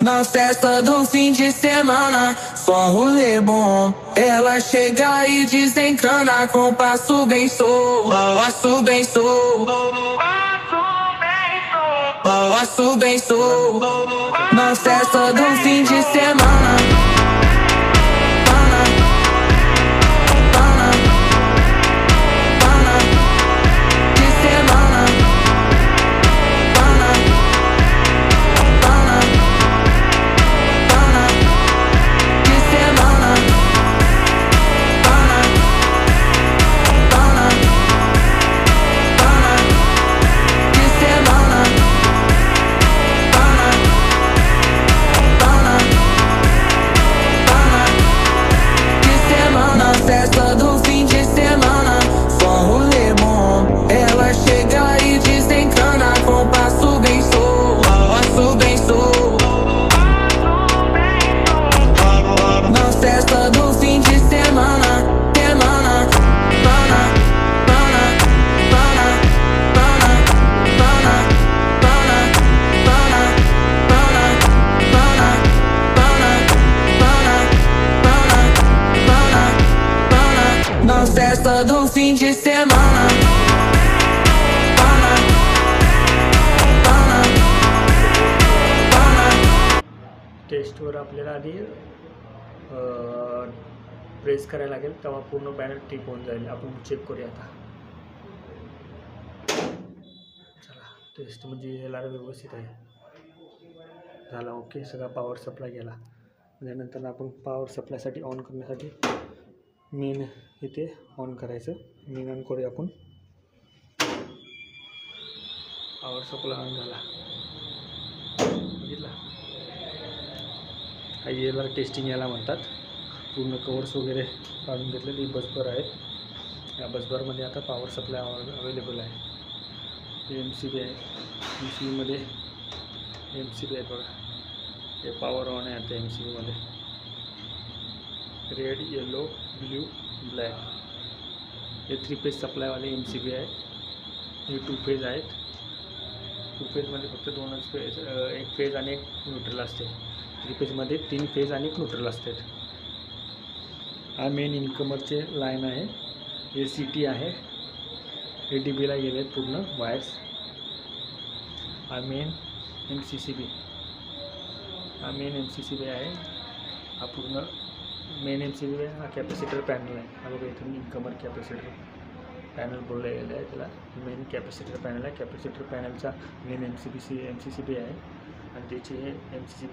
Na festa do fim de semana, só rolê bom. Ela chega e desencana com passo bem solto, passo bem solto, passo bem solto. Na festa do fim de semana, de semana, de semana, de semana, de semana. Festa do fim de semana, só rolê bom. Ela chega e desencana com passo bem solto, passo bem solto. Na festa do fim de semana, semana, pana, pana, pana, pana, pana, pana, pana, pana, pana, pana, pana, pana, pana. Na festa do fim de semana, pana, pana, pana. टेस्टवर आपल्याला आधी press करायला लागेल, तेव्हा पूर्ण banner tick होऊन जाईल. आपण check करूया आता. चला, टेस्ट म्हणजे याला व्यवस्थित आहे. झाला ओके. सगळा पॉवर सप्लाय गेला. त्यानंतर आपण पॉवर सप्लायसाठी ऑन करण्यासाठी मेन इथे ऑन करायचं. मेन ऑन करूया आपण. पॉवर सप्लाय ऑन झाला, बघितला. याला टेस्टिंग याला म्हणतात. पूर्ण कवर्स वगैरे काढून घेतलेली बसबार आहेत. या बसबारमध्ये आता पॉवर सप्लाय अवेलेबल आहे. MCB आहे. MCBमध्ये MCB आहे बघा. हे पॉवर ऑन आहे आता MCBमध्ये. रेड, येलो, ब्ल्यू, ब्लॅक हे 3 फेज सप्लायवाले MCB आहे. हे 2 फेज आहेत. 2 फेजमध्ये फक्त 2च फेज, 1 फेज आणि 1 न्यूट्रल असते. 3 फेजमध्ये 3 फेज आणि 1 न्यूट्रल असते. हा मेन इनकमरचे लाईन आहे. हे CT आहे. हे DBला गेले पूर्ण वायर्स. हा मेन MCCB, हा मेन MCCB आहे. हा पूर्ण मेन MCCB आहे. हा कॅपॅसिटर पॅनल आहे. हा बघा इथून इनकमर कॅपॅसिटर पॅनल बोललं गेलं आहे त्याला. मेन कॅपॅसिटर पॅनल आहे. कॅपॅसिटर पॅनलचा मेन MCCB आहे आणि त्याची हे MCCB